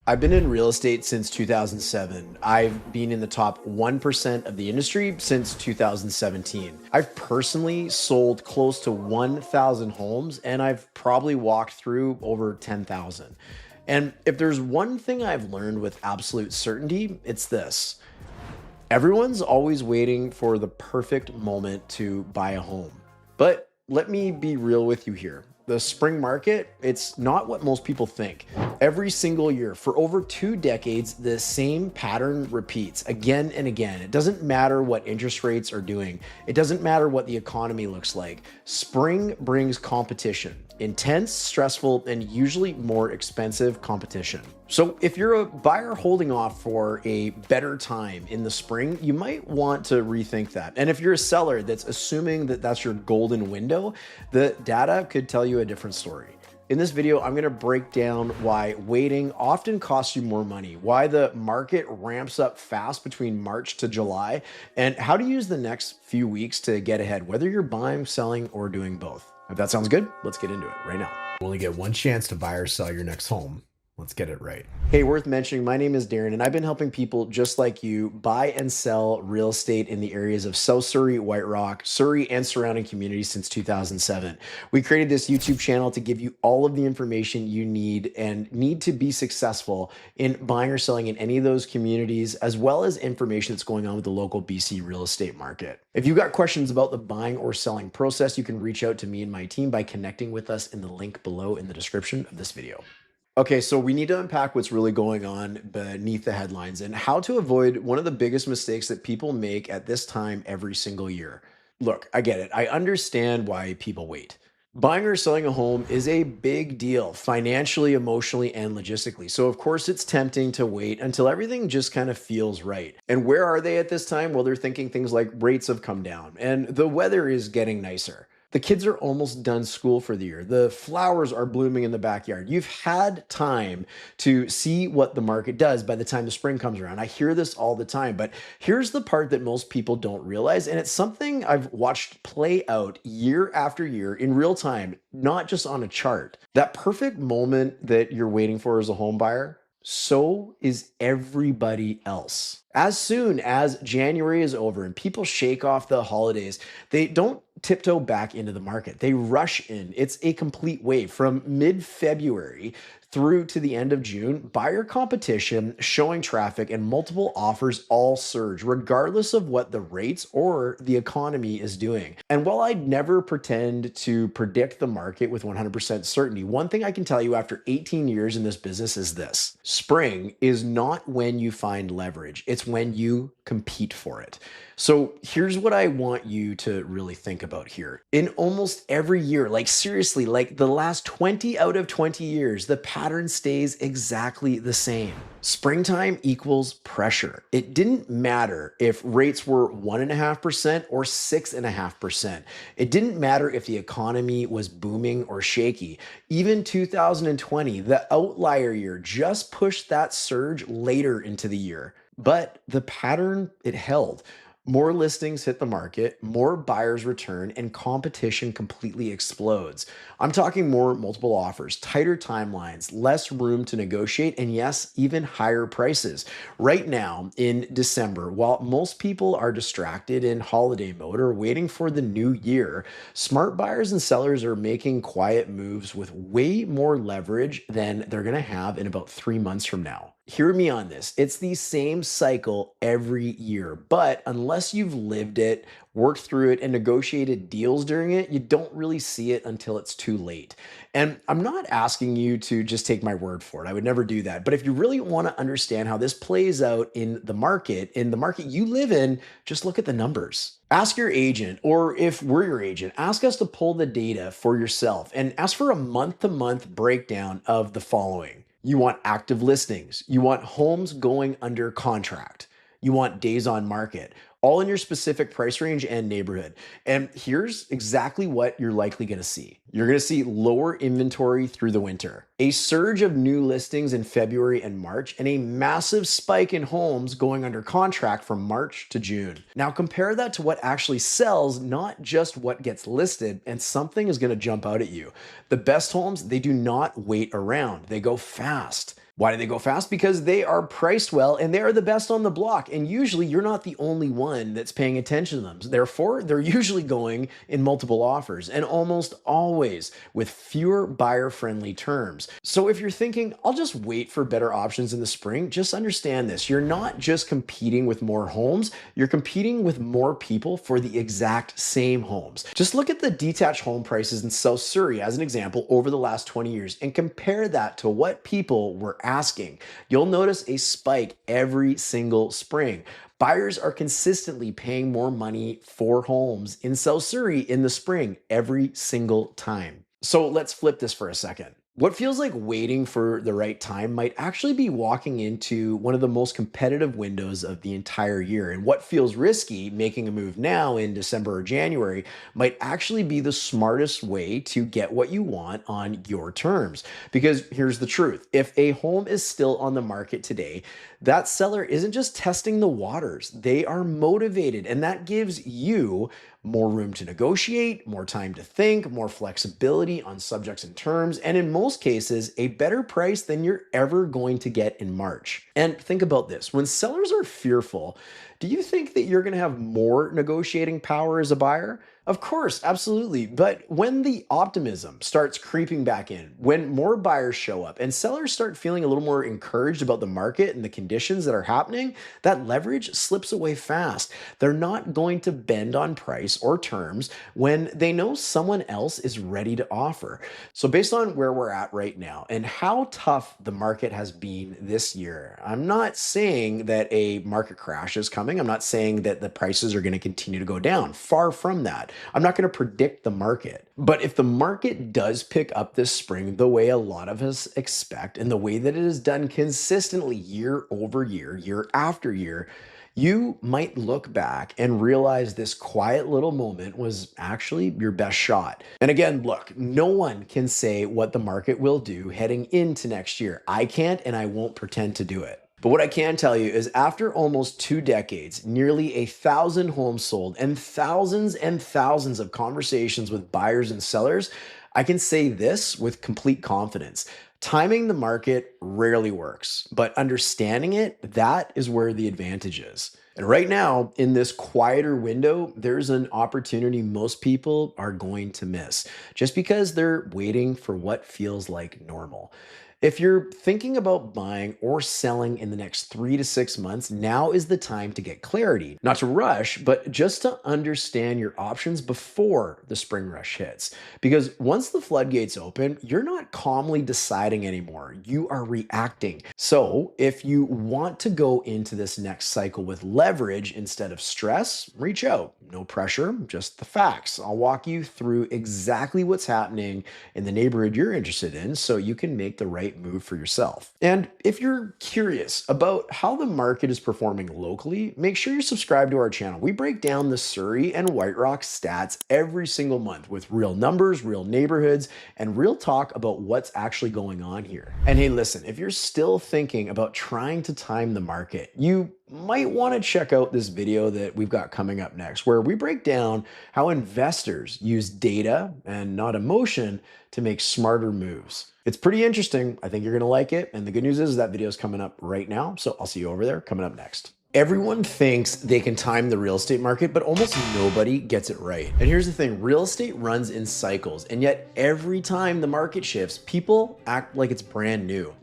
I've been in real estate since 2007. I've been in the top 1% of the industry since 2017. I've personally sold close to 1,000 homes and I've probably walked through over 10,000. And if there's one thing I've learned with absolute certainty, it's this. Everyone's always waiting for the perfect moment to buy a home. But let me be real with you here. The spring market, it's not what most people think. Every single year for over 2 decades, the same pattern repeats again and again. It doesn't matter what interest rates are doing. It doesn't matter what the economy looks like. Spring brings competition, intense, stressful, and usually more expensive competition. So if you're a buyer holding off for a better time in the spring, you might want to rethink that. And if you're a seller that's assuming that that's your golden window, the data could tell you a different story. In this video, I'm going to break down why waiting often costs you more money, why the market ramps up fast between March to July, and how to use the next few weeks to get ahead, whether you're buying, selling, or doing both. If that sounds good, let's get into it right now. You only get one chance to buy or sell your next home. Let's get it right. Hey, worth mentioning, my name is Darren, and I've been helping people just like you buy and sell real estate in the areas of South Surrey, White Rock, Surrey, and surrounding communities since 2007. We created this YouTube channel to give you all of the information you need to be successful in buying or selling in any of those communities, as well as information that's going on with the local BC real estate market. If you've got questions about the buying or selling process, you can reach out to me and my team by connecting with us in the link below in the description of this video. Okay, so we need to unpack what's really going on beneath the headlines and how to avoid one of the biggest mistakes that people make at this time every single year. Look, I get it. I understand why people wait. Buying or selling a home is a big deal financially, emotionally, and logistically. So, of course, it's tempting to wait until everything just kind of feels right. And where are they at this time? Well, they're thinking things like rates have come down and the weather is getting nicer. The kids are almost done school for the year. The flowers are blooming in the backyard. You've had time to see what the market does by the time the spring comes around. I hear this all the time, but here's the part that most people don't realize, and it's something I've watched play out year after year in real time, not just on a chart. That perfect moment that you're waiting for as a home buyer, so is everybody else. As soon as January is over and people shake off the holidays, they don't tiptoe back into the market. They rush in. It's a complete wave from mid-February through to the end of June. Buyer competition, showing traffic, and multiple offers all surge, regardless of what the rates or the economy is doing. And while I'd never pretend to predict the market with 100% certainty, one thing I can tell you after 18 years in this business is this: spring is not when you find leverage, it's when you compete for it. So here's what I want you to really think about here. In almost every year, like seriously, like the last 20 out of 20 years, the pattern stays exactly the same. Springtime equals pressure. It didn't matter if rates were 1.5% or 6.5%. It didn't matter if the economy was booming or shaky. Even 2020, the outlier year, just pushed that surge later into the year. But the pattern, it held. More listings hit the market, more buyers return, and competition completely explodes. I'm talking more multiple offers, tighter timelines, less room to negotiate, and yes, even higher prices. Right now, in December, while most people are distracted in holiday mode or waiting for the new year, smart buyers and sellers are making quiet moves with way more leverage than they're going to have in about 3 months from now. Hear me on this. It's the same cycle every year, but unless you've lived it, worked through it, and negotiated deals during it, you don't really see it until it's too late. And I'm not asking you to just take my word for it. I would never do that. But if you really want to understand how this plays out in the market you live in, just look at the numbers. Ask your agent, or if we're your agent, ask us to pull the data for yourself and ask for a month-to-month breakdown of the following. You want active listings. You want homes going under contract. You want days on market, all in your specific price range and neighborhood. And here's exactly what you're likely going to see. You're going to see lower inventory through the winter, a surge of new listings in February and March, and a massive spike in homes going under contract from March to June. Now compare that to what actually sells, not just what gets listed, and something is going to jump out at you. The best homes, they do not wait around. They go fast. Why do they go fast? Because they are priced well and they are the best on the block. And usually you're not the only one that's paying attention to them. Therefore, they're usually going in multiple offers and almost always with fewer buyer-friendly terms. So if you're thinking, I'll just wait for better options in the spring, just understand this. You're not just competing with more homes, you're competing with more people for the exact same homes. Just look at the detached home prices in South Surrey as an example over the last 20 years and compare that to what people were asking. You'll notice a spike every single spring. Buyers are consistently paying more money for homes in South Surrey in the spring every single time. So let's flip this for a second. What feels like waiting for the right time might actually be walking into one of the most competitive windows of the entire year. And what feels risky, making a move now in December or January, might actually be the smartest way to get what you want on your terms. Because here's the truth. If a home is still on the market today, that seller isn't just testing the waters. They are motivated, and that gives you more room to negotiate, more time to think, more flexibility on subjects and terms, and in most cases, a better price than you're ever going to get in March. And think about this. When sellers are fearful, do you think that you're going to have more negotiating power as a buyer? Of course, absolutely. But when the optimism starts creeping back in, when more buyers show up and sellers start feeling a little more encouraged about the market and the conditions that are happening, that leverage slips away fast. They're not going to bend on price or terms when they know someone else is ready to offer. So based on where we're at right now and how tough the market has been this year, I'm not saying that a market crash is coming. I'm not saying that the prices are going to continue to go down. Far from that. I'm not going to predict the market. But if the market does pick up this spring the way a lot of us expect and the way that it has done consistently year over year, year after year, you might look back and realize this quiet little moment was actually your best shot. And again, look, no one can say what the market will do heading into next year. I can't, and I won't pretend to do it. But what I can tell you is after almost 2 decades, nearly 1,000 homes sold, and thousands of conversations with buyers and sellers, I can say this with complete confidence. Timing the market rarely works, but understanding it, that is where the advantage is. And right now, in this quieter window, there's an opportunity most people are going to miss just because they're waiting for what feels like normal. If you're thinking about buying or selling in the next 3 to 6 months, now is the time to get clarity. Not to rush, but just to understand your options before the spring rush hits. Because once the floodgates open, you're not calmly deciding anymore. You are reacting. So if you want to go into this next cycle with leverage instead of stress, reach out. No pressure, just the facts. I'll walk you through exactly what's happening in the neighborhood you're interested in so you can make the right move for yourself. And if you're curious about how the market is performing locally, make sure you subscribe to our channel. We break down the Surrey and White Rock stats every single month with real numbers, real neighborhoods, and real talk about what's actually going on here. And hey, listen, if you're still thinking about trying to time the market, you might want to check out this video that we've got coming up next, where we break down how investors use data and not emotion to make smarter moves. It's pretty interesting. I think you're going to like it. And the good news is that video is coming up right now. So I'll see you over there coming up next. Everyone thinks they can time the real estate market, but almost nobody gets it right. And here's the thing, real estate runs in cycles, and yet every time the market shifts, people act like it's brand new.